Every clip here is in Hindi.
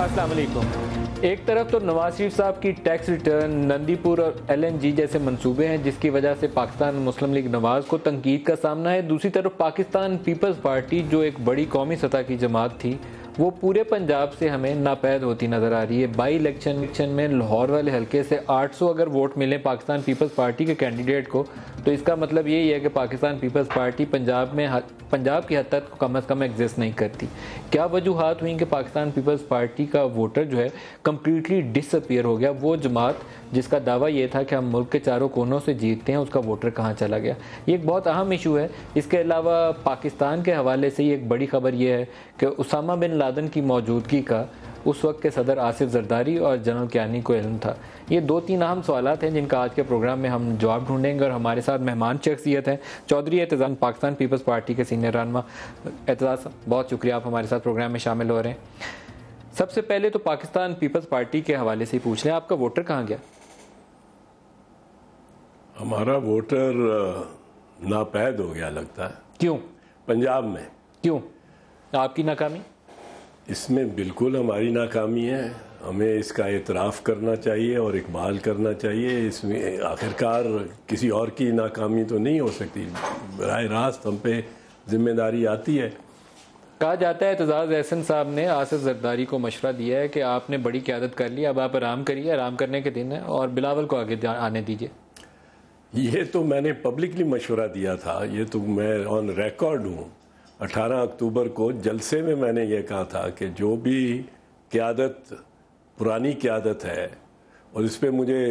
अस्सलाम वालेकुम। एक तरफ तो नवाज शरीफ साहब की टैक्स रिटर्न, नंदीपुर और LNG जैसे मंसूबे हैं जिसकी वजह से पाकिस्तान मुस्लिम लीग नवाज को तनकीद का सामना है। दूसरी तरफ पाकिस्तान पीपल्स पार्टी जो एक बड़ी कौमी सतह की जमात थी वो पूरे पंजाब से हमें नापैद होती नज़र आ रही है। बाई इलेक्शन में लाहौर वाले हल्के से 800 अगर वोट मिले पाकिस्तान पीपल्स पार्टी के कैंडिडेट को तो इसका मतलब यही है कि पाकिस्तान पीपल्स पार्टी पंजाब की हद तक कम अज़ कम एग्जिस्ट नहीं करती। क्या वजूहात हुई कि पाकिस्तान पीपल्स पार्टी का वोटर जो है कम्प्लीटली डिसअपीयर हो गया? वो जमात जिसका दावा ये था कि हम मुल्क के चारों कोनों से जीतते हैं, उसका वोटर कहाँ चला गया? ये एक बहुत अहम इशू है। इसके अलावा पाकिस्तान के हवाले से ही एक बड़ी खबर ये है कि उसामा बिन लादेन की मौजूदगी का उस वक्त के सदर आसिफ जरदारी और जनरल कियानी को इल्म था। ये दो तीन अहम सवालात हैं जिनका आज के प्रोग्राम में हम जवाब ढूंढेंगे और हमारे साथ मेहमान शख्सियत हैं चौधरी एतजाज़, पाकिस्तान पीपल्स पार्टी के सीनियर रहनुमा। एतजाज़, बहुत शुक्रिया आप हमारे साथ प्रोग्राम में शामिल हो रहे हैं। सबसे पहले तो पाकिस्तान पीपल्स पार्टी के हवाले से ही पूछ लें, आपका वोटर कहाँ गया? हमारा वोटर नापैद हो गया लगता है। क्यों? पंजाब में। क्यों? आपकी नाकामी? इसमें बिल्कुल हमारी नाकामी है। हमें इसका एतराफ़ करना चाहिए और इकबाल करना चाहिए। इसमें आखिरकार किसी और की नाकामी तो नहीं हो सकती, बराह रास्त हम पे जिम्मेदारी आती है। कहा जाता है एतजाज़ एहसन साहब ने आसिफ जरदारी को मशवरा दिया है कि आपने बड़ी क़यादत कर ली, अब आप आराम करिए, आराम करने के दिन है और बिलावल को आगे आने दीजिए। ये तो मैंने पब्लिकली मशवरा दिया था, ये तो मैं ऑन रिकॉर्ड हूँ। 18 अक्टूबर को जलसे में मैंने ये कहा था कि जो भी क़यादत पुरानी क़यादत है, और इस पर मुझे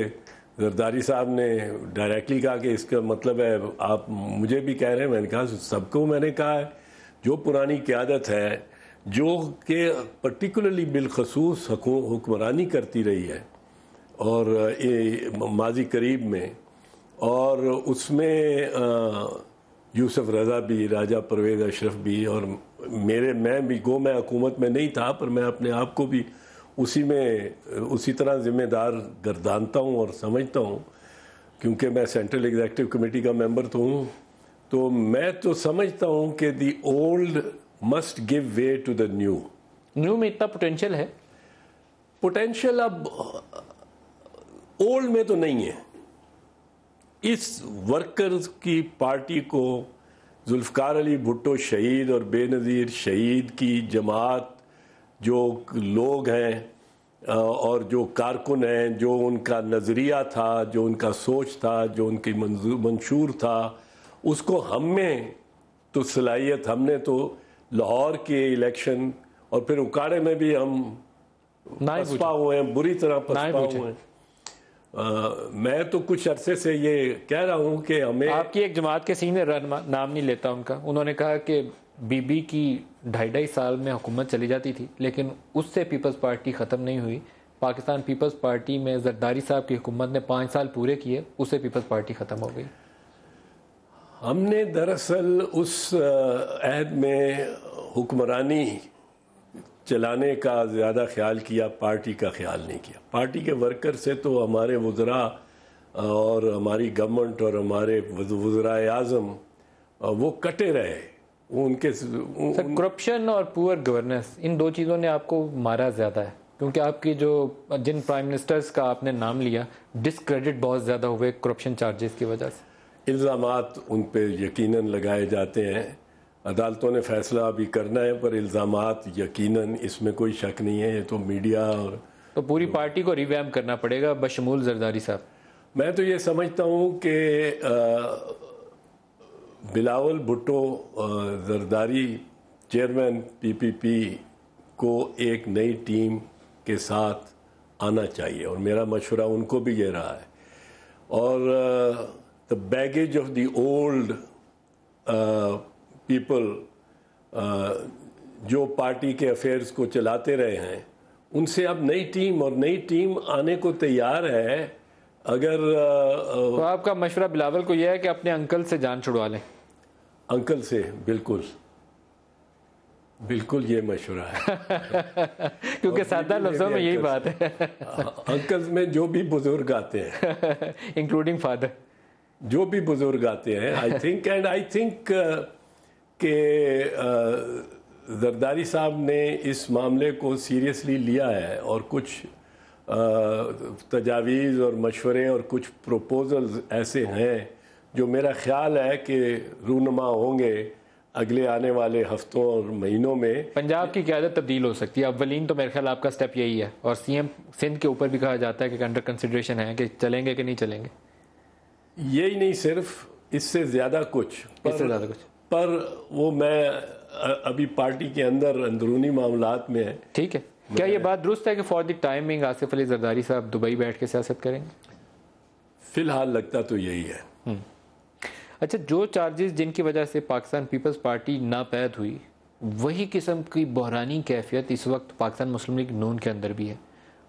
जरदारी साहब ने डायरेक्टली कहा कि इसका मतलब है आप मुझे भी कह रहे हैं। मैंने कहा सबको मैंने कहा है जो पुरानी क़यादत है जो कि पर्टिकुलरली बिलखसूस हुक्मरानी करती रही है और माजी करीब में, और उसमें यूसुफ रज़ा भी, राजा परवेज़ अशरफ भी, और मैं भी मैं हुकूमत में नहीं था पर मैं अपने आप को भी उसी तरह ज़िम्मेदार गर्दानता हूँ और समझता हूँ, क्योंकि मैं सेंट्रल एग्जीक्यूटिव कमेटी का मेंबर तो हूँ। तो मैं तो समझता हूँ कि the old must give way to the new. New में इतना पोटेंशियल है? पोटेंशियल अब ओल्ड में तो नहीं है। इस वर्कर्स की पार्टी को जुल्फ़िकार अली भुट्टो शहीद और बेनज़ीर शहीद की जमात, जो लोग हैं और जो कारकुन हैं, जो उनका नज़रिया था, जो उनका सोच था, जो उनकी मंशूर था, उसको हमें तो सलाहियत, हमने तो लाहौर के इलेक्शन और फिर उकाड़े में भी हम पसपा हुए हैं, बुरी तरह पसपा हुए हैं। मैं तो कुछ अरसे से ये कह रहा हूँ कि हमें, आपकी एक जमात के सीनियर रहनुमा, नाम नहीं लेता उनका, उन्होंने कहा कि बीबी की 2.5 साल में हुकूमत चली जाती थी लेकिन उससे पीपल्स पार्टी ख़त्म नहीं हुई। पाकिस्तान पीपल्स पार्टी में जरदारी साहब की हुकूमत ने 5 साल पूरे किए, उससे पीपल्स पार्टी ख़त्म हो गई। हमने दरअसल उस अहद में हुक्मरानी चलाने का ज़्यादा ख्याल किया, पार्टी का ख्याल नहीं किया। पार्टी के वर्कर से तो हमारे वज़रा और हमारी गवर्नमेंट और हमारे वज़राए आज़म वो कटे रहे। उनके करप्शन और पुअर गवर्नेंस, इन दो चीज़ों ने आपको मारा ज़्यादा है, क्योंकि आपकी जिन प्राइम मिनिस्टर्स का आपने नाम लिया, डिसक्रेडिट बहुत ज़्यादा हुए करप्शन चार्जेस की वजह से। इल्ज़ामात उन पे यकीनन लगाए जाते हैं। अदालतों ने फैसला अभी करना है पर इल्ज़ामात यकीनन, इसमें कोई शक नहीं है। ये तो मीडिया और तो पूरी पार्टी को रिवैम्प करना पड़ेगा बशमूल जरदारी साहब। मैं तो ये समझता हूँ कि बिलावल भुट्टो जरदारी चेयरमैन PPP को एक नई टीम के साथ आना चाहिए और मेरा मशवरा उनको भी ये रहा है। और the baggage of the old people जो पार्टी के अफेयर्स को चलाते रहे हैं, उनसे अब नई टीम आने को तैयार है। अगर तो आपका मशवरा बिलावल को यह है कि अपने अंकल से जान छुड़वा लें? अंकल से बिल्कुल ये मशवरा है क्योंकि सादा लफ्ज़ों में यही बात है। अंकल्स में जो भी बुजुर्ग आते हैं इंक्लूडिंग फादर, जो भी बुजुर्ग आते हैं, आई थिंक कि जरदारी साहब ने इस मामले को सीरियसली लिया है और कुछ तजावीज़ और मशवरे और कुछ प्रपोजल्स ऐसे हैं जो मेरा ख्याल है कि रूनुमा होंगे अगले आने वाले हफ्तों और महीनों में। पंजाब की क़यादत तब्दील हो सकती है। अव्वलीन तो मेरे ख्याल आपका स्टेप यही है, और सीएम सिंध के ऊपर भी कहा जाता है कि अंडर कंसिडरेशन है कि चलेंगे कि नहीं चलेंगे। यही नहीं, सिर्फ इससे ज़्यादा कुछ, पर वो मैं अभी पार्टी के अंदर अंदरूनी मामलात में है। ठीक है, क्या ये बात दुरुस्त है कि for the timing Asif Ali Zardari साहब दुबई बैठ के सियासत करेंगे? फिलहाल लगता तो यही है। अच्छा, जो चार्जेस जिनकी वजह से पाकिस्तान पीपल्स पार्टी नापैद हुई, वही किस्म की बहरानी कैफियत इस वक्त पाकिस्तान मुस्लिम लीग नून के अंदर भी है।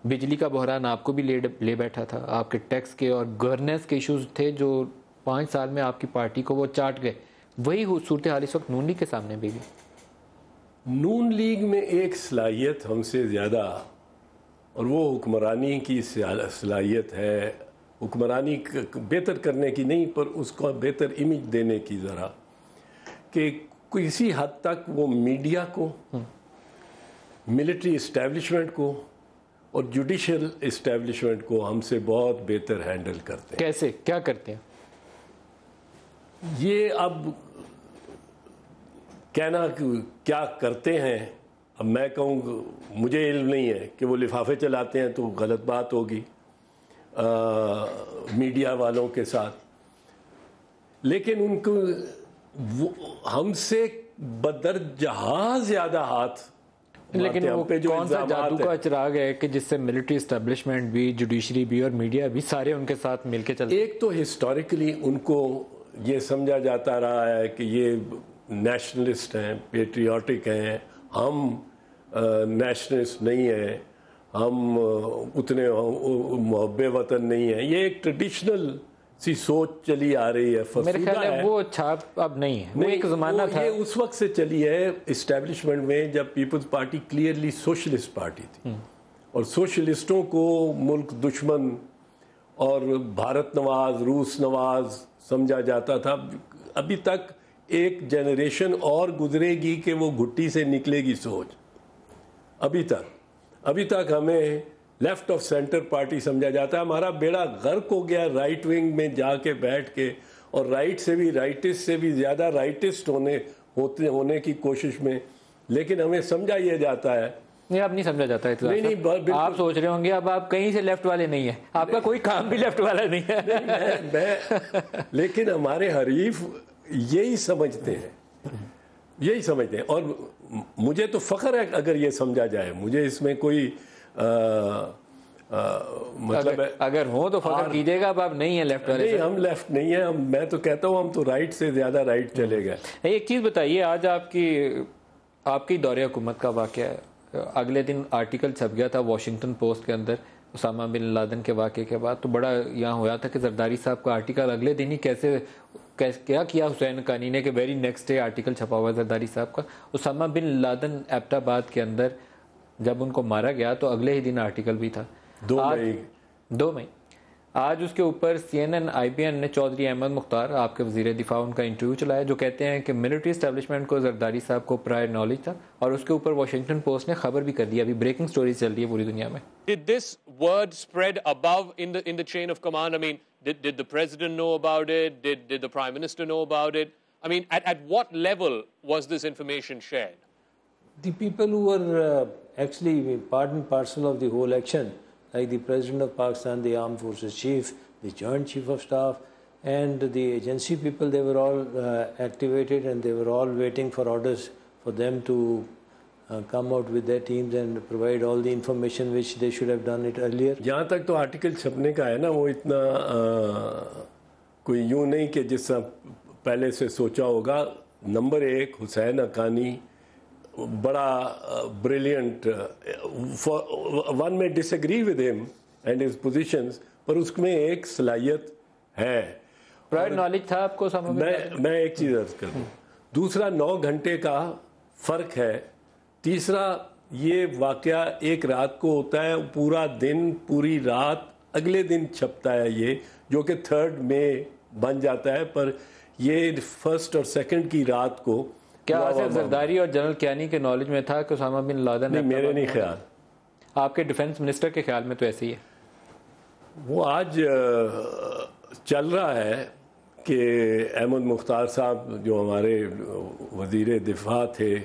बिजली का बहरान आपको भी ले बैठा था, आपके टैक्स के और गवर्नेंस के इश्यूज थे जो 5 साल में आपकी पार्टी को वो चाट गए। वही सूरत हाल इस वक्त नून लीग के सामने भी। नून लीग में एक सलाहियत हमसे ज़्यादा, और वो हुक्मरानी की सलाहियत है, हुक्मरानी बेहतर करने की नहीं, पर उसको बेहतर इमेज देने की ज़रा, कि किसी हद तक वो मीडिया को, मिलिट्री इस्टेब्लिशमेंट को और जुडिशल इस्टेब्लिशमेंट को हमसे बहुत बेहतर हैंडल करते हैं। कैसे, क्या करते हैं? ये अब कहना क्या करते हैं, अब मैं कहूँ मुझे इल्म नहीं है कि वो लिफाफे चलाते हैं तो गलत बात होगी मीडिया वालों के साथ, लेकिन उनको हमसे बदरजहा ज़्यादा हाथ, लेकिन वो पे जो कौन सा जादू का चिराग है कि जिससे मिलिट्री इस्टेब्लिशमेंट भी, जुडिशरी भी और मीडिया भी सारे उनके साथ मिलके चलते? एक तो हिस्टोरिकली उनको ये समझा जाता रहा है कि ये नेशनलिस्ट हैं, पेट्रियाटिक हैं, हम नेशनलिस्ट नहीं हैं, हम उतने मुहब्बे वतन नहीं है। ये एक ट्रेडिशनल सी सोच चली आ रही है, मेरे ख्याल है वो छाप अब नहीं है, वो एक ज़माना था। ये उस वक्त से चली है इस्टेब्लिशमेंट में जब People's Party clearly socialist party थी, और सोशलिस्टों को मुल्क दुश्मन और भारत नवाज, रूस नवाज समझा जाता था। अभी तक एक जनरेशन और गुजरेगी कि वो घुट्टी से निकलेगी सोच। अभी तक हमें लेफ्ट ऑफ सेंटर पार्टी समझा जाता है। हमारा बेड़ा गर्क हो गया राइट विंग में जाके बैठ के, और राइट से भी, राइटिस्ट से भी ज़्यादा राइटिस्ट होने की कोशिश में, लेकिन हमें समझा यह जाता है। नहीं, अब नहीं समझा जाता है। नहीं, आप सोच रहे होंगे अब आप कहीं से लेफ्ट वाले नहीं है, आपका कोई काम भी लेफ्ट वाला नहीं है। लेकिन हमारे हरीफ यही समझते हैं, और मुझे तो फ़ख्र है अगर ये समझा जाए। मुझे इसमें कोई मतलब अगर हो तो फ़ख्र कीजिएगा। अब आप नहीं है लेफ्ट वाले? नहीं, हम लेफ्ट नहीं है, मैं तो कहता हूँ हम तो राइट से ज़्यादा राइट चले गए। एक चीज़ बताइए, आज आपकी दौरे हुकूमत का वाक़या है। अगले दिन आर्टिकल छप गया था वॉशिंगटन पोस्ट के अंदर उसामा बिन लादेन के वाक़े के बाद, तो बड़ा यहाँ होया था कि जरदारी साहब का आर्टिकल अगले दिन ही क्या किया हुसैन हक्कानी ने कि वेरी नेक्स्ट डे आर्टिकल छपा हुआ जरदारी साहब का। उसामा बिन लादेन एबटाबाद के अंदर जब उनको मारा गया तो अगले ही दिन आर्टिकल भी था, 2 मई। आज उसके ऊपर CNN IBN ने चौधरी अहमद मुख्तार, आपके वज़ीर दिफा, उनका इंटरव्यू चलाया जो कहते हैं कि मिलिट्री एस्टेब्लिशमेंट को जरदारी साहब को प्रायर नॉलेज था, और उसके ऊपर वॉशिंगटन पोस्ट ने खबर भी कर दी। अभी ब्रेकिंग स्टोरी चल रही है पूरी दुनिया में। Did this word spread above in the chain of command? I mean, did the president know about it? Did the prime minister know about it? I mean, at what level was this information shared? The people who were actually part and parcel of the whole action, like the President of Pakistan, the Armed Forces Chief, the Joint Chief of Staff, and the agency people, they were all activated, and they were all waiting for orders for them to come out with their teams and provide all the information which they should have done it earlier. जहाँ तक तो आर्टिकल छपने का है ना, वो इतना कोई यूँ नहीं कि जिस पहले से सोचा होगा। नंबर 1, हुसैन हक्कानी बड़ा ब्रिलियंट, वन में disagree with him and his positions, पर उसमें एक सलाहियत है। प्रायर नॉलेज था आपको? मैं एक चीज़ अर्ज कर दूँ। दूसरा, 9 घंटे का फ़र्क है। तीसरा, ये वाक़या एक रात को होता है, पूरा दिन, पूरी रात अगले दिन छपता है ये, जो कि 3 मई बन जाता है, पर ये 1 और 2 की रात को क्या आसिफ जरदारी और जनरल कियानी के नॉलेज में था कि उसामा बिन लादेन? नहीं, मेरे नहीं ख्याल। आपके डिफेंस मिनिस्टर के ख्याल में तो ऐसे ही है। वो आज चल रहा है कि अहमद मुख्तार साहब जो हमारे वज़ीर दिफा थे,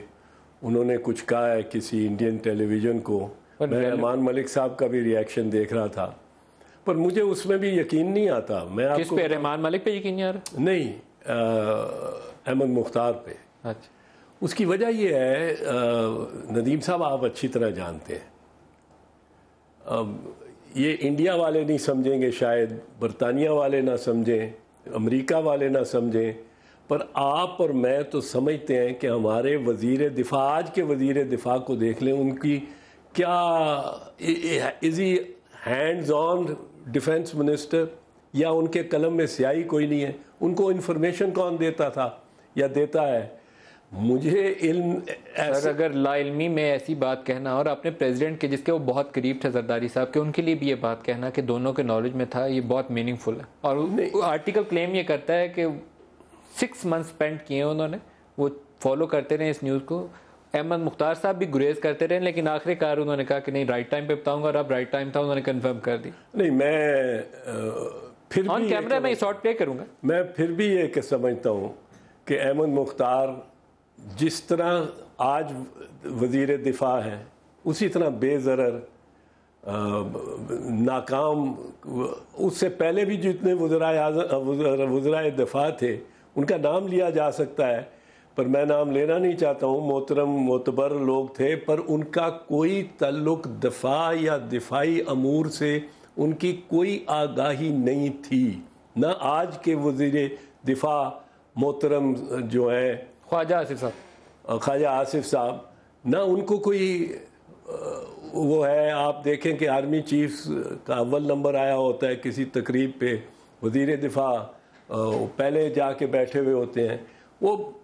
उन्होंने कुछ कहा है किसी इंडियन टेलीविज़न को। मैं रहमान मलिक साहब का भी रिएक्शन देख रहा था, पर मुझे उसमें भी यकीन नहीं आता। मैं किस आपको पे? रहमान मलिक पे यकीन नहीं आ रहा? नहीं, अहमद मुख्तार पे। अच्छा, उसकी वजह यह है, नदीम साहब आप अच्छी तरह जानते हैं, ये इंडिया वाले नहीं समझेंगे, शायद बरतानिया वाले ना समझें, अमेरिका वाले ना समझें, पर आप और मैं तो समझते हैं कि हमारे वज़ीर दिफा, आज के वज़ीर दिफा को देख लें, उनकी क्या is he hands on defence minister, या उनके कलम में स्याही कोई नहीं है? उनको इन्फॉर्मेशन कौन देता था या देता है? मुझे इल्म सर, अगर लाइल्मी में ऐसी बात कहना, और अपने प्रेसिडेंट के जिसके वो बहुत करीब थे जरदारी साहब के, उनके लिए भी ये बात कहना कि दोनों के नॉलेज में था, ये बहुत मीनिंगफुल है। और आर्टिकल क्लेम ये करता है कि 6 मंथ स्पेंड किए उन्होंने, वो फॉलो करते रहे इस न्यूज़ को। अहमद मुख्तार साहब भी गुरेज करते रहे, लेकिन आखिरकार उन्होंने कहा कि नहीं, राइट टाइम पे बताऊंगा, और अब राइट टाइम था, उन्होंने कंफर्म कर दी। नहीं, मैं फिर ऑन भी कैमरा मैं शॉर्ट प्ले करूंगा। मैं फिर भी ये समझता हूँ कि अहमद मुख्तार जिस तरह आज वज़ीर दिफा हैं, उसी तरह बेज़रर नाकाम, उससे पहले भी जितने वज़राए दिफा थे उनका नाम लिया जा सकता है, पर मैं नाम लेना नहीं चाहता हूँ। मोहतरम मोतबर लोग थे, पर उनका कोई ताल्लुक दिफा या दिफाई अमूर से उनकी कोई आगाही नहीं थी। ना आज के वज़ीर दिफा मोहतरम जो है ख्वाजा आसिफ साहब, ख्वाजा आसिफ साहब, ना उनको कोई वो है। आप देखें कि आर्मी चीफ का अव्वल नंबर आया होता है किसी तकरीब पे, वज़ीर दिफा पहले जाके बैठे हुए होते हैं। वो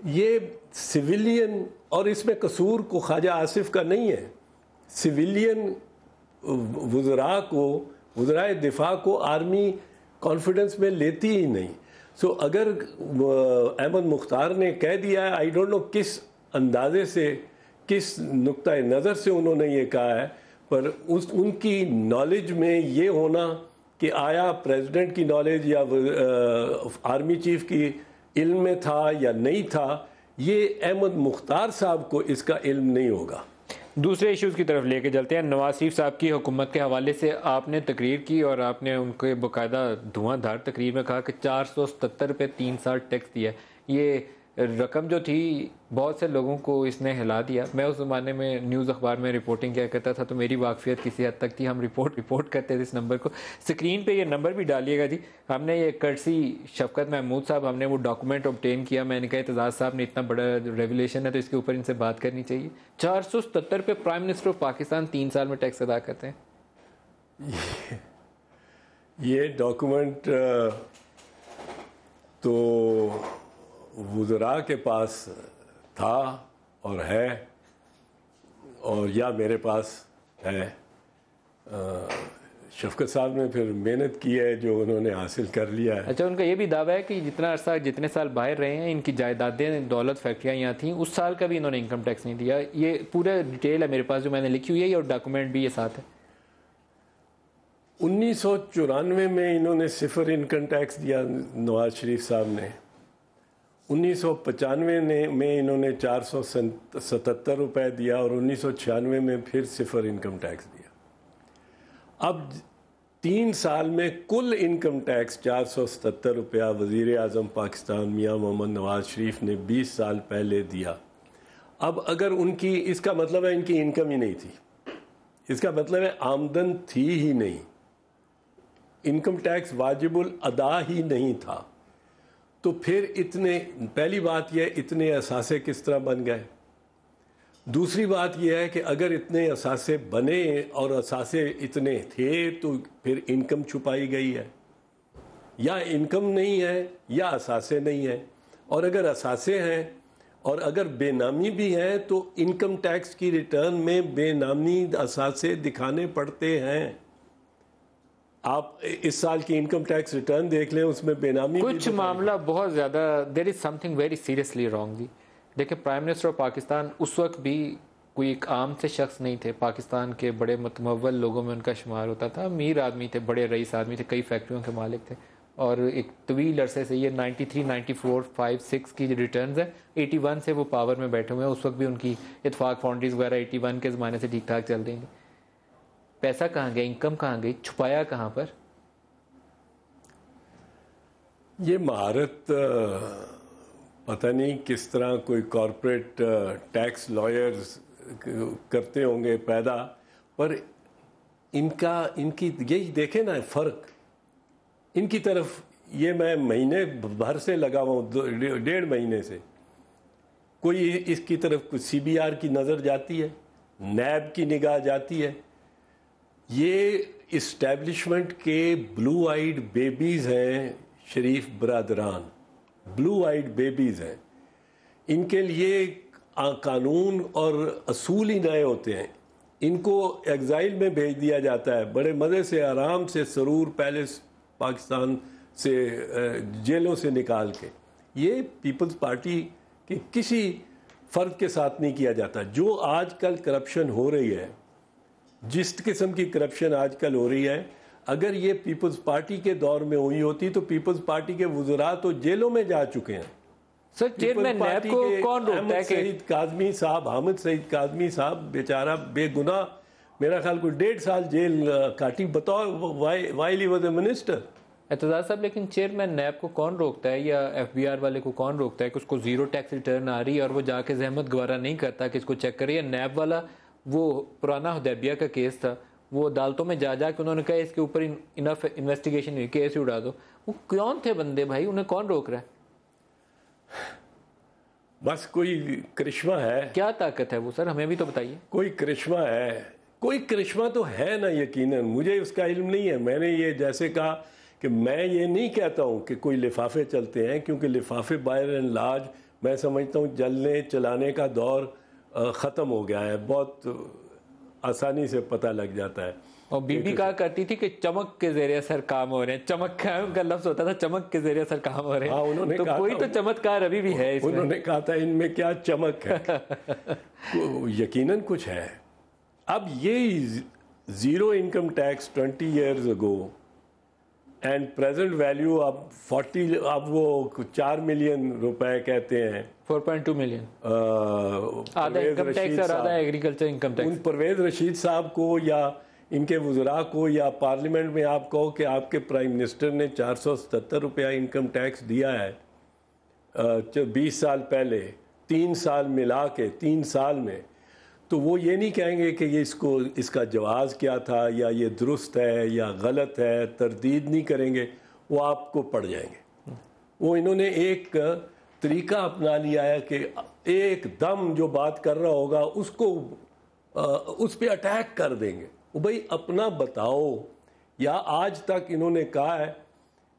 ये सिविलियन, और इसमें कसूर को ख्वाजा आसिफ का नहीं है, सिविलियन वज़रा को, वज़राए दिफा को आर्मी कॉन्फिडेंस में लेती ही नहीं। सो अगर अहमद मुख्तार ने कह दिया है, आई डोंट नो किस अंदाजे से, किस नुक्ता नज़र से उन्होंने ये कहा है, पर उनकी नॉलेज में ये होना कि आया प्रेसिडेंट की नॉलेज या आर्मी चीफ की इल्म में था या नहीं था, ये अहमद मुख्तार साहब को इसका इल्म नहीं होगा। दूसरे इश्यूज़ की तरफ लेके चलते हैं। नवाज शरीफ साहब की हुकूमत के हवाले से आपने तकरीर की, और आपने उनके बाकायदा धुआंधार तकरीर में कहा कि 477 रुपये 3 साल टैक्स दिया। ये रकम जो थी बहुत से लोगों को इसने हिला दिया। मैं उस ज़माने में न्यूज़ अखबार में रिपोर्टिंग किया करता था, तो मेरी वाकफियत किसी हद तक थी। हम रिपोर्ट करते थे इस नंबर को। स्क्रीन पे ये नंबर भी डालिएगा जी। हमने ये कर्सी शफकत महमूद साहब, हमने वो डॉक्यूमेंट ऑब्टेन किया। मैंने कहा एतजाज़ साहब ने इतना बड़ा रेवलेशन है तो इसके ऊपर इनसे बात करनी चाहिए। 477 पे प्राइम मिनिस्टर ऑफ पाकिस्तान 3 साल में टैक्स अदा करते हैं। ये डॉक्यूमेंट तो वज़रा के पास था और है, और या मेरे पास है। शफकत साहब ने फिर मेहनत की है जो उन्होंने हासिल कर लिया है। अच्छा, उनका ये भी दावा है कि जितने साल बाहर रहे हैं, इनकी जायदादें, दौलत, फैक्ट्रियाँ यहाँ थी, उस साल का भी इन्होंने इनकम टैक्स नहीं दिया। ये पूरा डिटेल है मेरे पास जो मैंने लिखी हुई है, और डॉक्यूमेंट भी ये साथ है। 1994 में इन्होंने 0 इनकम टैक्स दिया नवाज शरीफ साहब ने। 1995 में इन्होंने 477 रुपये दिया, और 1996 में फिर 0 इनकम टैक्स दिया। अब 3 साल में कुल इनकम टैक्स 477 रुपया वज़ीर आज़म पाकिस्तान मियाँ मोहम्मद नवाज शरीफ ने 20 साल पहले दिया। अब अगर उनकी, इसका मतलब है इनकी इनकम ही नहीं थी, इसका मतलब है आमदन थी ही नहीं, इनकम टैक्स वाजिबुल अदा ही नहीं था। तो फिर इतने, पहली बात यह, इतने असासे किस तरह बन गए। दूसरी बात यह है कि अगर इतने असासे बने और असासे इतने थे तो फिर इनकम छुपाई गई है, या इनकम नहीं है या असासे नहीं है। और अगर असासे हैं और अगर बेनामी भी हैं तो इनकम टैक्स की रिटर्न में बेनामी असासे दिखाने पड़ते हैं। आप इस साल की इनकम टैक्स रिटर्न देख लें, उसमें बेनामी कुछ मामला बहुत ज़्यादा, there is something very seriously wrong जी। देखिए, प्राइम मिनिस्टर ऑफ पाकिस्तान उस वक्त भी कोई एक आम से शख्स नहीं थे, पाकिस्तान के बड़े मतमवल लोगों में उनका शुमार होता था, अमीर आदमी थे, बड़े रईस आदमी थे, कई फैक्ट्रियों के मालिक थे, और एक तवील अरसे से ये 93, 94, 5, 6 की रिटर्न्स है, 81 से वो पावर में बैठे हुए हैं। उस वक्त भी उनकी इत्फाक फाउंड्रीज वगैरह 81 के ज़माने से ठीक ठाक चल रही थी। पैसा कहाँ गया, इनकम कहाँ गई, छुपाया कहाँ पर? ये महारत पता नहीं किस तरह कोई कॉरपोरेट टैक्स लॉयर्स करते होंगे पैदा, पर इनकी यही देखे ना फ़र्क इनकी तरफ। ये मैं महीने भर से लगा हुआ हूँ, 1.5 महीने से, कोई इसकी तरफ कुछ CBR की नज़र जाती है, नैब की निगाह जाती है। ये इस्टेब्लिशमेंट के ब्लू आइड बेबीज़ हैं, शरीफ बरादरान ब्लू आइड बेबीज़ हैं। इनके लिए कानून और असूल ही नए होते हैं। इनको एग्ज़ाइल में भेज दिया जाता है, बड़े मज़े से आराम से सरूर पैलेस पाकिस्तान से जेलों से निकाल के। ये पीपल्स पार्टी के किसी फ़र्द के साथ नहीं किया जाता। जो आजकल करप्शन हो रही है, जिस किस्म की करप्शन आजकल हो रही है, अगर ये पीपल्स पार्टी के दौर में हुई होती तो पीपल्स पार्टी के वुज़रा तो जेलों में जा चुके हैं। सर, चेयरमैन नैब को कौन रोकता है? सईद काज़मी साहब, हामिद सईद काज़मी साहब बेचारा बेगुनाह, मेरा ख्याल कोई 1.5 साल जेल काटी। बताओ while he was a minister. Aitzaz साहब, लेकिन चेयरमैन नैब को कौन रोकता है, या FBR वाले को कौन रोकता है कि उसको जीरो टैक्स रिटर्न आ रही है और वो जाके जहमत गवारा नहीं करता कि इसको चेक करे? या नैब वाला वो पुराना हुदैबिया का केस था, वो अदालतों में जा के उन्होंने कहा इसके ऊपर इनफ इन्वेस्टिगेशन हुई, केस उड़ा दो। वो कौन थे बंदे भाई, उन्हें कौन रोक रहा है? बस कोई करिश्मा है। क्या ताकत है वो सर, हमें भी तो बताइए। कोई करिश्मा है, कोई करिश्मा तो है ना, यकीनन। मुझे उसका इल्म नहीं है। मैंने ये जैसे कहा कि मैं ये नहीं कहता हूँ कि कोई लिफाफे चलते हैं, क्योंकि लिफाफे बाय एंड लार्ज मैं समझता हूँ जलने चलाने का दौर ख़त्म हो गया है, बहुत आसानी से पता लग जाता है। और बीबी कहा करती थी कि चमक के जरिए सर काम हो रहे हैं। चमक का उनका लफ्ज होता था, चमक के जरिए सर काम हो रहे हैं। हाँ, उन्होंने तो कहा कोई तो चमत्कार अभी भी है इसमें। उन्होंने कहा था इनमें क्या चमक है। यकीनन कुछ है। अब ये zero income tax 20 years ago and present value अब 40, अब वो 4 मिलियन रुपए कहते हैं, 4.2 मिलियन आधा इनकम टैक्स और आधा एग्रीकल्चर इनकम टैक्स। उन परवेज रशीद साहब को या इनके वुज़रा को या पार्लियामेंट में आप कहो कि आपके प्राइम मिनिस्टर ने 477 रुपया इनकम टैक्स दिया है 20 साल पहले, 3 साल मिला के 3 साल में, तो वो ये नहीं कहेंगे कि ये इसका जवाज़ क्या था, या ये दुरुस्त है या गलत है, तरदीद नहीं करेंगे, वो आपको पड़ जाएंगे। वो इन्होंने एक तरीका अपना लिया है कि एकदम जो बात कर रहा होगा उसको उस पर अटैक कर देंगे। वो भाई अपना बताओ। या आज तक इन्होंने कहा है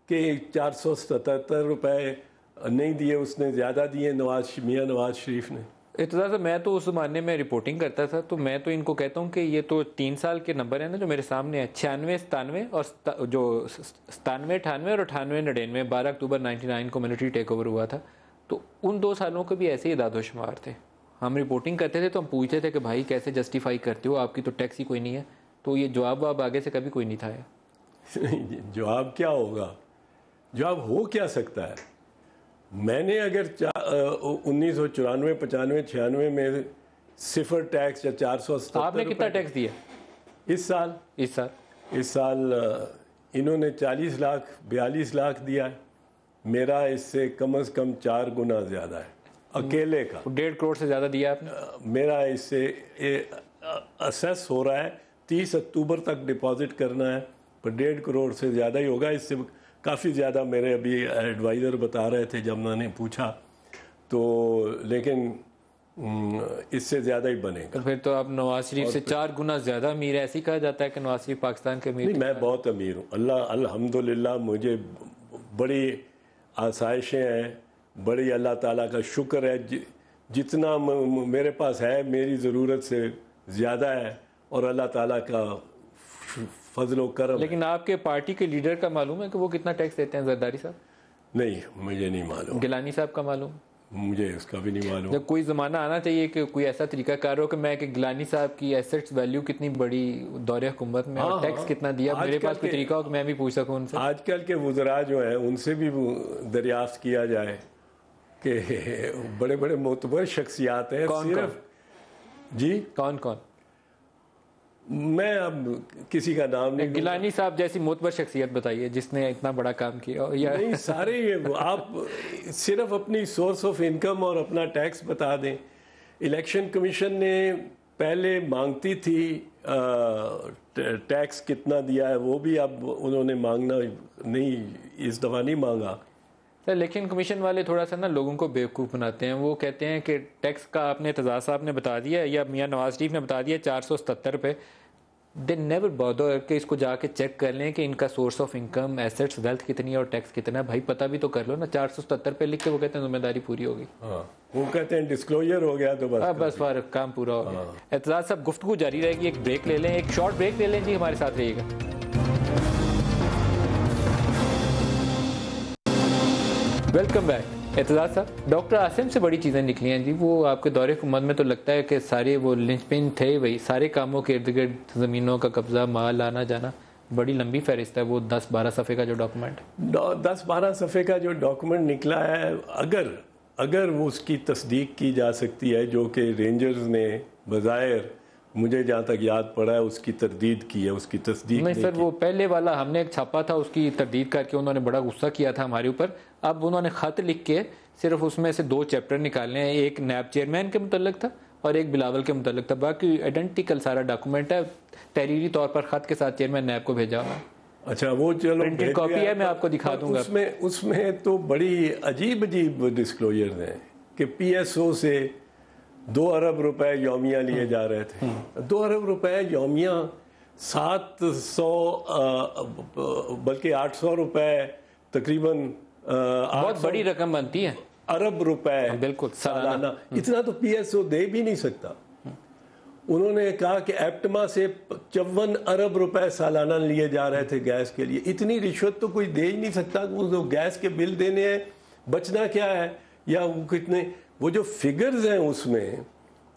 कि 477 रुपये नहीं दिए, उसने ज़्यादा दिए मियाँ नवाज शरीफ ने। इतना सा मैं तो उस ज़माने में रिपोर्टिंग करता था, तो मैं तो इनको कहता हूँ कि ये तो 3 साल के नंबर है ना जो मेरे सामने है, 96, 97 और जो 97, 98 और 98, 99, 12 अक्टूबर 99 को मिलिट्री टेक ओवर हुआ था, तो उन 2 सालों के भी ऐसे ही दादोशुमार थे। हम रिपोर्टिंग करते थे तो हम पूछते थे कि भाई कैसे जस्टिफाई करते हो, आपकी तो टैक्स ही कोई नहीं है। तो ये जवाब आगे से कभी कोई नहीं था। जवाब क्या होगा, जवाब हो क्या सकता है? मैंने अगर 1994, 95, 96 में सिफर टैक्स या 477, आपने कितना टैक्स दिया इस साल? इस साल इन्होंने 40 लाख 42 लाख दिया है। मेरा इससे कम से कम 4 गुना ज़्यादा है अकेले का। 1.5 करोड़ से ज़्यादा दिया आपने? मेरा इससे असेस हो रहा है 30 अक्टूबर तक डिपॉजिट करना है, पर 1.5 करोड़ से ज़्यादा ही होगा। इससे काफ़ी ज़्यादा मेरे अभी एडवाइज़र बता रहे थे जब मैंने पूछा, तो लेकिन इससे ज़्यादा ही बनेगा। तो फिर तो आप नवाज शरीफ से 4 गुना ज़्यादा अमीर। ऐसी कहा जाता है कि नवाज शरीफ पाकिस्तान के अमीर। नहीं, मैं बहुत अमीर हूँ, अल्हम्दुलिल्लाह। मुझे बड़ी आसाइशें हैं, बड़ी अल्लाह ताला का शुक्र है। जितना मेरे पास है मेरी ज़रूरत से ज़्यादा है, और अल्लाह ताला का फजलो करम। लेकिन आपके पार्टी के लीडर का मालूम है कि वो कितना टैक्स देते हैं? जरदारी साहब? नहीं, मुझे नहीं मालूम। गिलानी साहब का मालूम? मुझे इसका भी नहीं मालूम। जब कोई ज़माना आना चाहिए कि कोई ऐसा तरीकाकार हो कि मैं कि गिलानी साहब की एसेट्स वैल्यू कितनी बड़ी दौरे हुकूमत में और टैक्स कितना दिया, मेरे पास कोई तरीका हो कि मैं भी पूछ सकूं उनसे। आजकल के वज़रा जो हैं उनसे भी दरियाफ्त किया जाए कि बड़े बड़े मोतबर शख्सियात हैं। कौन सिर्फ जी कौन कौन? मैं अब किसी का नाम नहीं, गिलानी साहब जैसी मोतबर शख्सियत बताइए जिसने इतना बड़ा काम किया। या नहीं, सारे ये आप सिर्फ अपनी सोर्स ऑफ इनकम और अपना टैक्स बता दें। इलेक्शन कमीशन ने पहले मांगती थी टैक्स कितना दिया है, वो भी अब उन्होंने मांगना नहीं, इस दफ़ा नहीं मांगा। इलेक्शन कमीशन वाले थोड़ा सा ना लोगों को बेवकूफ़ बनाते हैं। वो कहते हैं कि टैक्स का आपने एतजाज़ साहब ने बता दिया या मियां नवाज शरीफ ने बता दिया 477 रुपये। दे नेवर बॉदर कि इसको जाके चेक कर लें कि इनका source of income, assets, wealth कितनी है और टैक्स कितना है। भाई पता भी तो कर लो ना। 477 रुपये लिख के वो कहते हैं जिम्मेदारी पूरी होगी। हाँ, वो कहते हैं डिस्क्लोजर हो गया तो बस बस फार काम पूरा हो गया। एतजाज़ साहब गुफ्तगू जारी रहेगी, एक ब्रेक ले लें, एक शॉर्ट ब्रेक ले लें जी, हमारे साथ रहिएगा। Welcome back. एतजाज़ साहब, डॉक्टर आसिम से बड़ी चीज़ें निकली हैं जी। वो आपके दौरे हुकूमत में तो लगता है कि सारे वो लिंचपिन थे, वही सारे कामों के इर्द गिर्द ज़मीनों का कब्जा, माल आना जाना, बड़ी लंबी फहरिस्त है वो 10-12 सफ़े का जो डॉक्यूमेंट 10-12 सफ़े का जो डॉक्यूमेंट निकला है, अगर वो उसकी तस्दीक की जा सकती है, जो कि रेंजर्स ने बज़ाहिर मुझे जहाँ तक याद पड़ा है उसकी तरदीद की है, उसकी तस्दीक नहीं सर, वो पहले वाला हमने एक छापा था, उसकी तरदीद करके उन्होंने बड़ा गुस्सा किया था हमारे ऊपर। अब उन्होंने ख़त लिख के सिर्फ उसमें से 2 चैप्टर निकालने हैं, एक नैब चेयरमैन के मुतल्लिक था और एक बिलावल के मुतल्लिक था। बाकी आइडेंटिकल सारा डॉक्यूमेंट है, तहरीरी तौर पर ख़त के साथ चेयरमैन नैब को भेजा हुआ। अच्छा, वो चलो प्रिंटेड कॉपी है, मैं आपको दिखा दूंगा। उसमें तो बड़ी अजीब डिस्क्लोजर हैं कि PSO से 2 अरब रुपए यौमिया लिए जा रहे थे। 2 अरब रुपए यौमिया 700 बल्कि 800 रुपए तकरीबन, बहुत बड़ी रकम बनती है। अरब रुपए बिल्कुल सालाना, इतना तो PSO दे भी नहीं सकता। उन्होंने कहा कि एप्टमा से 54 अरब रुपए सालाना लिए जा रहे थे गैस के लिए। इतनी रिश्वत तो कोई दे ही नहीं सकता। वो गैस के बिल देने हैं, बचना क्या है, या वो कितने, वो जो फिगर्स हैं उसमें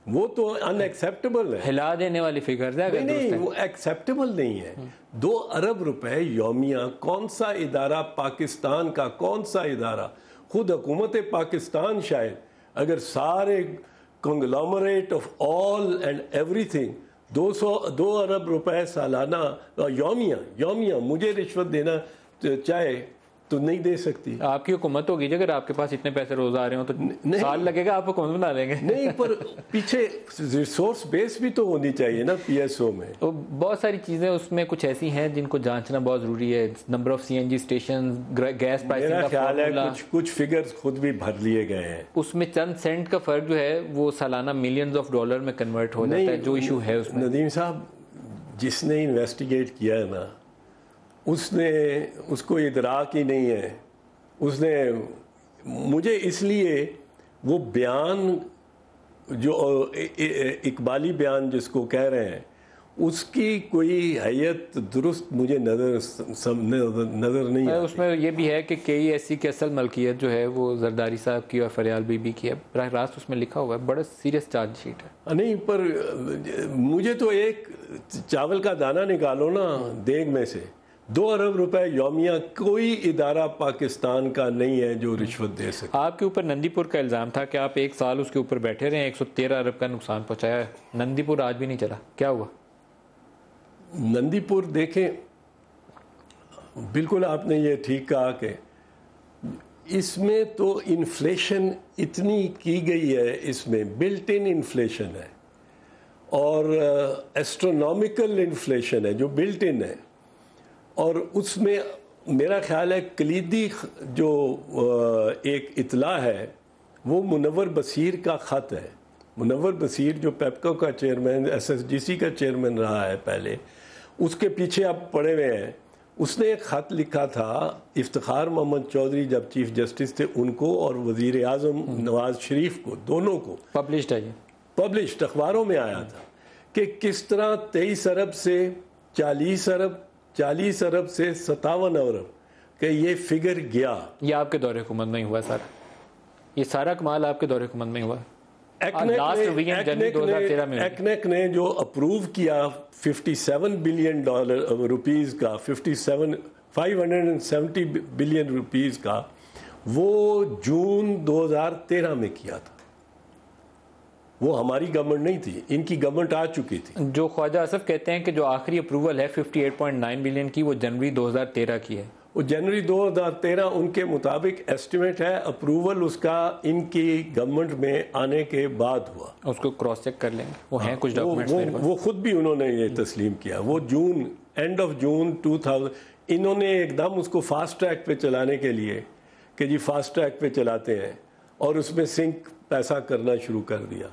वो तो अनएक्सेप्टेबल है, हिला देने वाली फिगर्स है। नहीं, वो एक्सेप्टेबल नहीं है। 2 अरब रुपए यौमिया, कौन सा इदारा, पाकिस्तान का कौन सा इदारा, खुद हुकूमत पाकिस्तान शायद, अगर सारे conglomerate of all and everything 2 अरब रुपए सालाना यौमिया मुझे रिश्वत देना चाहे तो नहीं दे सकती। आपकी हुकूमत होगी अगर आपके पास इतने पैसे रोज आ रहे हो तो साल लगेगा, आप हुकूमत बना लेंगे। नहीं, पर पीछे रिसोर्स बेस भी तो होनी चाहिए ना PSO में। तो बहुत सारी चीजें उसमें कुछ ऐसी हैं जिनको जांचना बहुत जरूरी है। Number of CNG station, gas pricing मेरा का ख्याल है फॉर्मूला, कुछ फिगर्स खुद भी भर लिए गए हैं। उसमें चंद सेंट का फर्क जो है वो सालाना मिलियंस ऑफ डॉलर में कन्वर्ट हो जाता है। जो इशू है उसमें, नदीम साहब, जिसने इन्वेस्टिगेट किया है ना, उसको इदराक ही नहीं है। उसने मुझे इसलिए वो बयान जो इकबाली बयान जिसको कह रहे हैं, उसकी कोई हैयत दुरुस्त मुझे नज़र नहीं है। उसमें ये भी है कि KESC की असल मलकियत जो है वो जरदारी साहब की और फरियाल बीबी की है। बराह रास्त उसमें लिखा हुआ है, बड़ा सीरियस चार्जशीट है। नहीं, पर मुझे तो एक चावल का दाना निकालो ना देग में से। 2 अरब रुपए यौमिया कोई इदारा पाकिस्तान का नहीं है जो रिश्वत दे सके। आपके ऊपर नंदीपुर का इल्ज़ाम था कि आप 1 साल उसके ऊपर बैठे रहे, 113 अरब का नुकसान पहुंचाया है। नंदीपुर आज भी नहीं चला, क्या हुआ? नंदीपुर देखें, बिल्कुल आपने ये ठीक कहा कि इसमें तो इन्फ्लेशन इतनी की गई है, इसमें बिल्ट इन इन्फ्लेशन है और एस्ट्रोनॉमिकल इन्फ्लेशन है जो बिल्ट इन है। और उसमें मेरा ख्याल है कलीदी जो एक इतला है वो मुनव्वर बसीर का ख़त है। मुनव्वर बसीर जो पेप्को का चेयरमैन, SSGC का चेयरमैन रहा है पहले, उसके पीछे आप पड़े हुए हैं। उसने एक ख़त लिखा था इफ्तिखार मोहम्मद चौधरी जब चीफ जस्टिस थे उनको और वज़ीर आज़म नवाज शरीफ को, दोनों को। पब्लिश्ड है ये, पब्लिश्ड अखबारों में आया था कि किस तरह 23 अरब से 40 अरब, 40 अरब से 57 अरब कि ये फिगर गया। ये आपके दौरे हुकूमत में ही हुआ सर? ये सारा कमाल आपके दौरे हुकूमत में हुआ? लास्ट वीकेंड जनवरी 2013 में एक्नेक ने जो अप्रूव किया $57 बिलियन रुपीस का, 570 बिलियन रुपीस का, वो जून 2013 में किया था। वो हमारी गवर्नमेंट नहीं थी, इनकी गवर्नमेंट आ चुकी थी। जो ख्वाजा असफ कहते हैं कि जो आखिरी अप्रूवल है 58.9 बिलियन की, वो जनवरी 2013 की है। वो जनवरी 2013 उनके मुताबिक एस्टिमेट है, अप्रूवल उसका इनकी गवर्नमेंट में आने के बाद हुआ। उसको क्रॉस चेक कर लेंगे, वो हैं कुछ डॉक्यूमेंट्स मेरे पास। वो खुद भी उन्होंने ये तस्लीम किया। वो जून, एंड ऑफ जून 2000, इन्होंने एकदम उसको फास्ट ट्रैक पे चलाने के लिए कि जी फास्ट ट्रैक पे चलाते हैं, और उसमें सिंक पैसा करना शुरू कर दिया।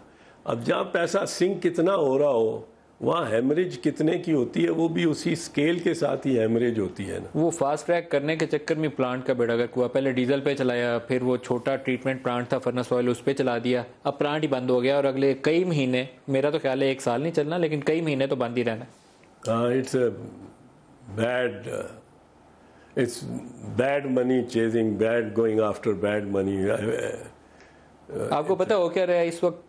अब जहाँ पैसा सिंक कितना हो रहा हो, वहाँ हेमरेज कितने की होती है, वो भी उसी स्केल के साथ ही हेमरेज होती है ना। वो फास्ट ट्रैक करने के चक्कर में प्लांट का बेड़ा गर्क हुआ। पहले डीजल पे चलाया, फिर वो छोटा ट्रीटमेंट प्लांट था फर्नेस ऑयल, उस पर चला दिया, अब प्लांट ही बंद हो गया, और अगले कई महीने, मेरा तो ख्याल है 1 साल नहीं चलना, लेकिन कई महीने तो बंद ही रहना। It's bad money chasing, bad going after bad money. आपको पता हो क्या रहा है इस वक्त?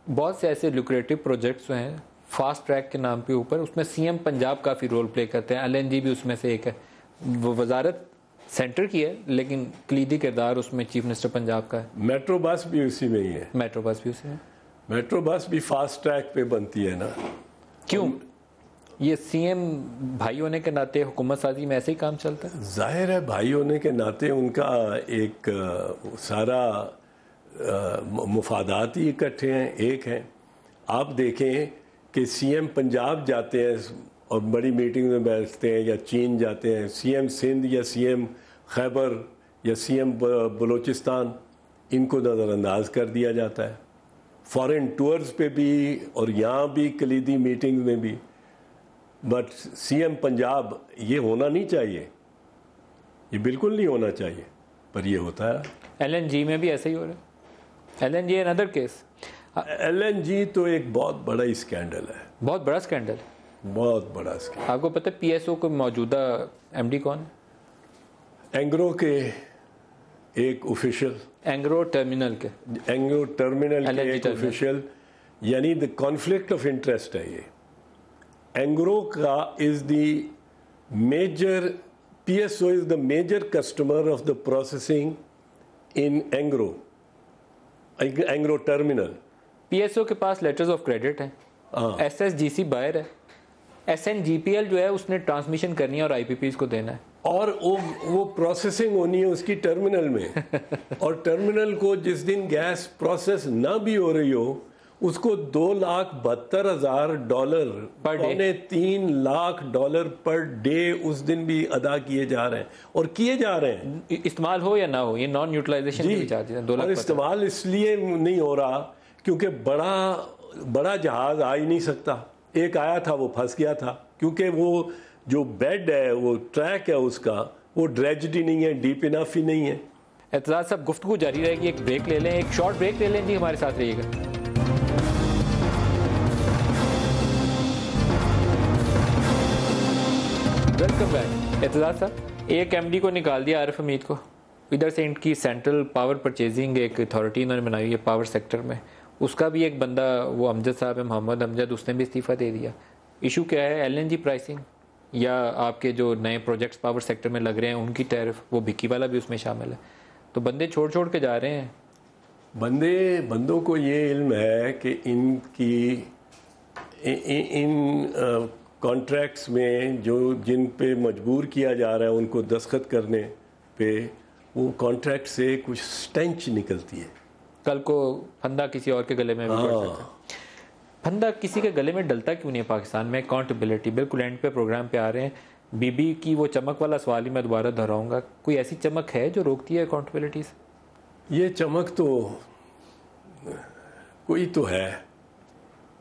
बहुत से ऐसे लुक्रेटिव प्रोजेक्ट्स हैं फास्ट ट्रैक के नाम पे ऊपर, उसमें सीएम पंजाब काफ़ी रोल प्ले करते हैं, एलएनजी भी उसमें से एक है। वो वजारत सेंटर की है, लेकिन कलीदी किरदार उसमें चीफ मिनिस्टर पंजाब का है। मेट्रो बस भी उसी में ही है। मेट्रो बस भी उसी में। मेट्रो बस भी फास्ट ट्रैक पे बनती है ना। क्यों? ये सीएम भाई होने के नाते हुकूमत साजी में ऐसे ही काम चलता है। जाहिर है भाई होने के नाते उनका एक सारा मुफादात ही इकट्ठे हैं, एक हैं। आप देखें कि सीएम पंजाब जाते हैं और बड़ी मीटिंग में बैठते हैं, या चीन जाते हैं, सीएम सिंध या सीएम खैबर या सीएम बलूचिस्तान, इनको नज़रअंदाज कर दिया जाता है। फॉरेन टूर्स पे भी और यहाँ भी कलीदी मीटिंग में भी। बट सीएम पंजाब ये होना नहीं चाहिए, ये बिल्कुल नहीं होना चाहिए, पर ये होता है। एलएनजी में भी ऐसे ही हो रहा है। LNG another case. एलएनजी तो एक बहुत बड़ा ही स्कैंडल है, बहुत बड़ा स्कैंडल, बहुत बड़ा स्कैंडल। आपको पता है पीएसओ को मौजूदा एमडी कौन है? एंग्रो के एक ऑफिशियल, एंग्रो टर्मिनल के एक ऑफिशियल, यानी द कॉन्फ्लिक्ट ऑफ इंटरेस्ट है ये। एंग्रो का is the major, PSO is the major customer of the processing in Engro terminal. PSO के पास लेटर्स ऑफ क्रेडिट हैं, एसएसजीसी बायर है, एसएनजीपीएल जो है उसने ट्रांसमिशन करनी है और आईपीपीज को देना है, और वो प्रोसेसिंग होनी है उसकी टर्मिनल में। और टर्मिनल को जिस दिन गैस प्रोसेस ना भी हो रही हो, उसको $2,72,000 पौने $3 लाख पर डे उस दिन भी अदा किए जा रहे हैं, और किए जा रहे हैं, इस्तेमाल हो या ना हो। ये नॉन यूटिलाइजेशन के चार्जेस हैं, 2 लाख। और इस्तेमाल इसलिए नहीं हो रहा क्योंकि बड़ा जहाज आ ही नहीं सकता। एक आया था, वो फंस गया था, क्योंकि वो जो बेड है, वो ट्रैक है उसका, वो ड्रेज्ड ही नहीं है, डीप इनफ ही नहीं है। एतजाज साहब, गुफ्तगू जारी रहेगी, एक ब्रेक ले लें, एक शॉर्ट ब्रेक ले लें जी, हमारे साथ रहिएगा। Welcome back. एतजाज साहब, एक एमडी को निकाल दिया, आरिफ हमीद को। इधर से इनकी सेंट्रल पावर परचेजिंग एक अथॉरिटी इन्होंने बनाई हुई है पावर सेक्टर में, उसका भी एक बंदा, वो अमजद साहब है, मोहम्मद अमजद, उसने भी इस्तीफ़ा दे दिया। इशू क्या है? एलएनजी प्राइसिंग या आपके जो नए प्रोजेक्ट्स पावर सेक्टर में लग रहे हैं उनकी टैरिफ, वो भिक्की वाला भी उसमें शामिल है। तो बंदे छोड़ के जा रहे हैं। बंदों को ये इल्म है कि इन कॉन्ट्रैक्ट्स में जो जिन पे मजबूर किया जा रहा है उनको दस्तखत करने पे, वो कॉन्ट्रैक्ट से कुछ स्टेंच निकलती है। कल को फंदा किसी और के गले में भी पड़ सकता है। फंदा किसी के गले में डलता क्यों नहीं है पाकिस्तान में? अकाउंटेबिलिटी, बिल्कुल एंड पे प्रोग्राम पे आ रहे हैं। बीबी की वो चमक वाला सवाल ही मैं दोबारा दोहराऊंगा, कोई ऐसी चमक है जो रोकती है अकाउंटेबिलिटी से? ये चमक तो कोई तो है।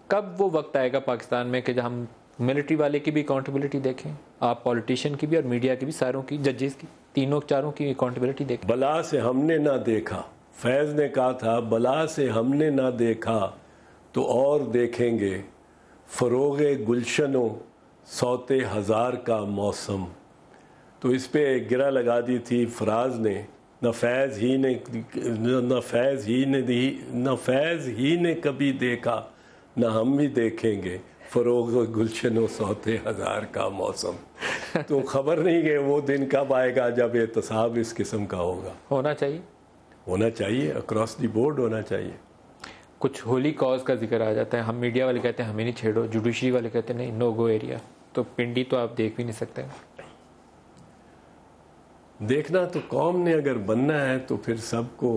कब वो वक्त आएगा पाकिस्तान में कि जब हम मिलिट्री वाले की भी अकाउंटेबिलिटी देखें, आप पॉलिटिशियन की भी और मीडिया की भी, सारों की, जजेस की, तीनों चारों की अकाउंटेबिलिटी देखें? बला से हमने ना देखा, फैज़ ने कहा था, बला से हमने ना देखा तो और देखेंगे, फरोगे गुलशनों सौते हज़ार का मौसम। तो इस पे गिरा लगा दी थी फराज ने न फैज़ ही ने कभी देखा, न हम भी देखेंगे फ़रोग़ गुलशनो सौते हज़ार का मौसम। तो ख़बर नहीं कि वो दिन कब आएगा जब एहतसाब इस किस्म का होना चाहिए, अक्रॉस द बोर्ड होना चाहिए। कुछ होली कॉज का जिक्र आ जाता है, हम मीडिया वाले कहते हैं हमें नहीं छेड़ो, जुडिशरी वाले कहते हैं नहीं, नो गो एरिया। तो पिंडी तो आप देख भी नहीं सकते। देखना तो कौम ने अगर बनना है तो फिर सबको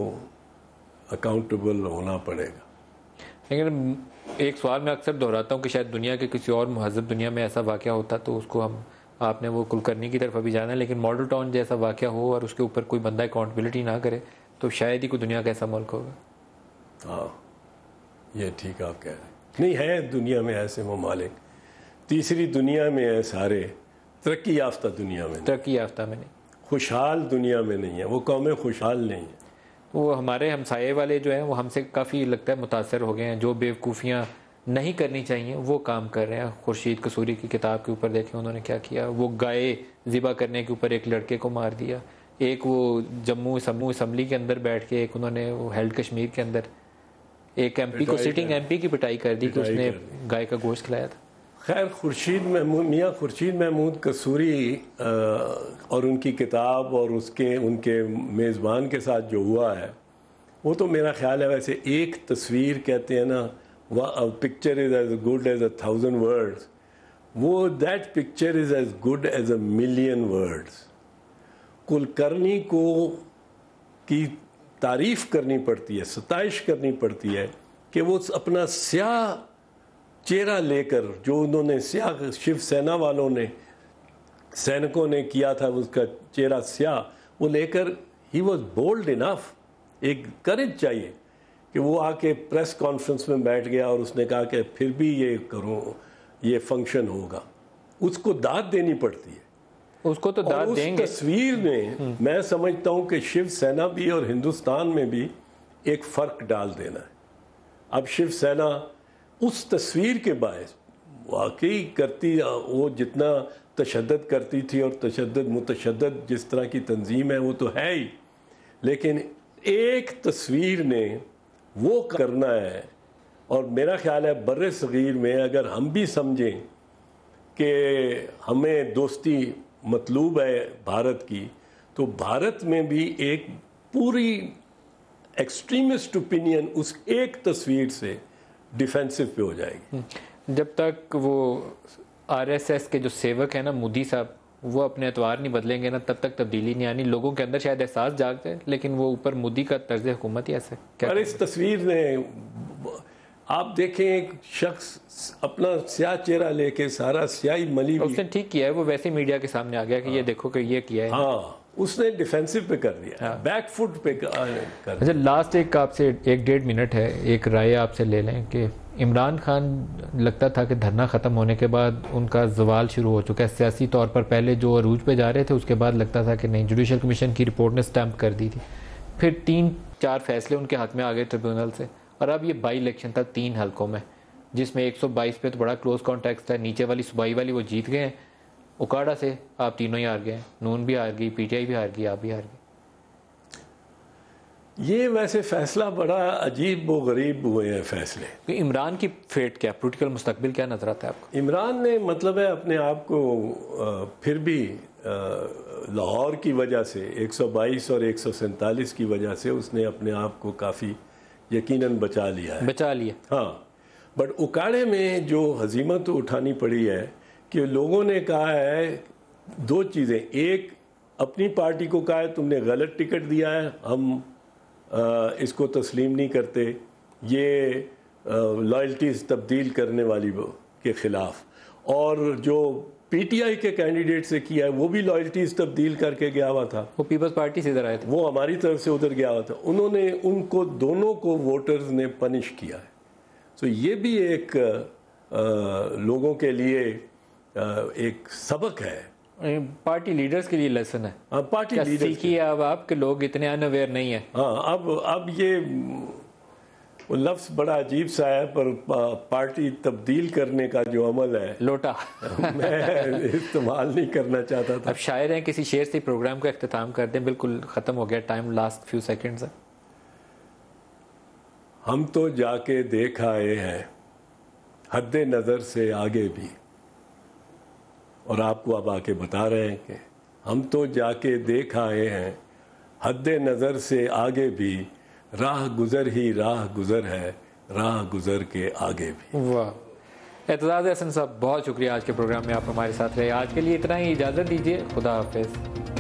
अकाउंटेबल होना पड़ेगा। लेकिन एक सवाल मैं अक्सर दोहराता हूँ कि शायद दुनिया के किसी और महज़ब दुनिया में ऐसा वाक़या होता तो उसको आपने वो कुलकर्नी की तरफ अभी जाना है, लेकिन मॉडल टाउन जैसा वाक़या हो और उसके ऊपर कोई बंदा अकाउंटेबिलिटी ना करे तो शायद ही कोई दुनिया का ऐसा मुल्क होगा। हाँ, ये ठीक आप कह रहे हैं। नहीं है दुनिया में ऐसे ममालिक, तीसरी दुनिया में है सारे, तरक्की याफ्ता दुनिया में नहीं, खुशहाल दुनिया में नहीं है, वो कौमें खुशहाल नहीं है। वो हमारे हमसाये वाले जो हैं वो हमसे काफ़ी लगता है मुतासर हो गए हैं, जो बेवकूफ़ियाँ नहीं करनी चाहिए वो काम कर रहे हैं। खुर्शीद कसूरी की किताब के ऊपर देखें उन्होंने क्या किया, वो गाय ज़िबा करने के ऊपर एक लड़के को मार दिया, एक वो जम्मू असम्बली के अंदर बैठ के एक उन्होंने वो हेल्ड कश्मीर के अंदर एक एमपी को, सिटिंग एमपी की पिटाई कर दी कि उसने गाय का गोश्त खिलाया था। खैर मियाँ खुर्शीद महमूद कसूरी और उनकी किताब और उनके मेज़बान के साथ जो हुआ है वो तो मेरा ख्याल है, वैसे एक तस्वीर कहते हैं ना, picture is as good as 1,000 words, वो that picture is as good as 1,000,000 words. Kulkarni को की तारीफ़ करनी पड़ती है, सताइश करनी पड़ती है कि वो अपना स्याह चेहरा लेकर, जो उन्होंने स्याह शिवसेना वालों ने सैनिकों ने किया था, उसका चेहरा स्याह वो लेकर, ही वॉज बोल्ड इनफ, एक करेज चाहिए कि वो आके प्रेस कॉन्फ्रेंस में बैठ गया और उसने कहा कि फिर भी ये करो, ये फंक्शन होगा। उसको दाद देनी पड़ती है, उसको तो दाद देंगे। उस तस्वीर में मैं समझता हूँ कि शिवसेना भी और हिंदुस्तान में भी एक फ़र्क डाल देना है। अब शिवसेना उस तस्वीर के बायस वाकई करती, वो जितना तशद्दुद करती थी और मुतशद्दिद जिस तरह की तंजीम है वो तो है ही, लेकिन एक तस्वीर ने वो करना है। और मेरा ख्याल है बर्रे सगीर में अगर हम भी समझें कि हमें दोस्ती मतलूब है भारत की, तो भारत में भी एक पूरी एक्सट्रीमिस्ट ओपिनियन उस एक तस्वीर से डिफेंसिव पे हो जाएगी। जब तक वो आरएसएस के जो सेवक हैं ना मोदी साहब, वो अपने एतवार नहीं बदलेंगे ना, तब तक तब्दीली नहीं आनी। लोगों के अंदर शायद एहसास जाग जाए, लेकिन वो ऊपर मोदी का तर्ज हुकूमत ही ऐसे क्या। और इस तस्वीर में आप देखें एक शख्स अपना स्याह चेहरा लेके, सारा स्याही मली, उसने ठीक किया है, वो वैसे मीडिया के सामने आ गया कि ये देखो कि ये किया है। हाँ, उसने डिफेंसिव पे कर दिया, हाँ। बैक फुट पे कर। अच्छा, लास्ट एक आपसे 1-1.5 मिनट है, एक राय आपसे ले लें कि इमरान खान लगता था कि धरना ख़त्म होने के बाद उनका जवाल शुरू हो चुका है सियासी तौर पर। पहले जो अरूज पे जा रहे थे, उसके बाद लगता था कि नहीं, जुडिशल कमीशन की रिपोर्ट ने स्टैंप कर दी थी, फिर 3-4 फैसले उनके हक में आ गए ट्रिब्यूनल से, और अब ये बाई इलेक्शन था 3 हलकों में, जिसमें 122 पे तो बड़ा क्लोज कॉन्टेक्स्ट है। नीचे वाली सूबाई वाली वो जीत गए हैं, उकाड़ा से आप तीनों ही हार गए, नून भी हार गई, पीटीआई भी हार गई, आप भी हार गए। ये वैसे फैसला बड़ा अजीब व गरीब हुए हैं फैसले। इमरान की फेट क्या, पॉलिटिकल मुस्तकबिल क्या नजर आता है आपको? इमरान ने मतलब है अपने आप को फिर भी लाहौर की वजह से 122 और 147 की वजह से उसने अपने आप को काफ़ी यकीनन बचा लिया। हाँ, बट उकाड़े में जो हजीमत उठानी पड़ी है कि लोगों ने कहा है 2 चीज़ें। एक, अपनी पार्टी को कहा है तुमने गलत टिकट दिया है, हम इसको तस्लीम नहीं करते, ये लॉयल्टीज़ तब्दील करने वाली के ख़िलाफ़। और जो पीटीआई के कैंडिडेट से किया है वो भी लॉयल्टीज़ तब्दील करके गया हुआ था, वो पीपल्स पार्टी से इधर आए थे, वो हमारी तरफ से उधर गया हुआ था। उन्होंने उनको दोनों को वोटर्स ने पनिश किया है। तो ये भी एक लोगों के लिए एक सबक है, पार्टी लीडर्स के लिए लेसन है। हाँ, पार्टी लीडर्स सीखिए अब आपके लोग इतने अनअवेयर नहीं है। हाँ, अब ये वो लफ्ज़ बड़ा अजीब सा है, पर पार्टी तब्दील करने का जो अमल है लोटा मैं इस्तेमाल नहीं करना चाहता था। अब शायर हैं, किसी शेर से प्रोग्राम का इख्तिताम कर दें। बिल्कुल ख़त्म हो गया टाइम, लास्ट फ्यू सेकंड्स है। हम तो जाके देख आए हैं हद्दे नज़र से आगे भी, और आपको अब आके बता रहे हैं कि हम तो जाके देख आए हैं हद्दे नज़र से आगे भी, राह गुज़र ही राह गुज़र है, राह गुज़र के आगे भी। वाह, एतजाज़ हसन साहब बहुत शुक्रिया, आज के प्रोग्राम में आप हमारे साथ रहे। आज के लिए इतना ही, इजाज़त दीजिए, खुदा हाफिज़।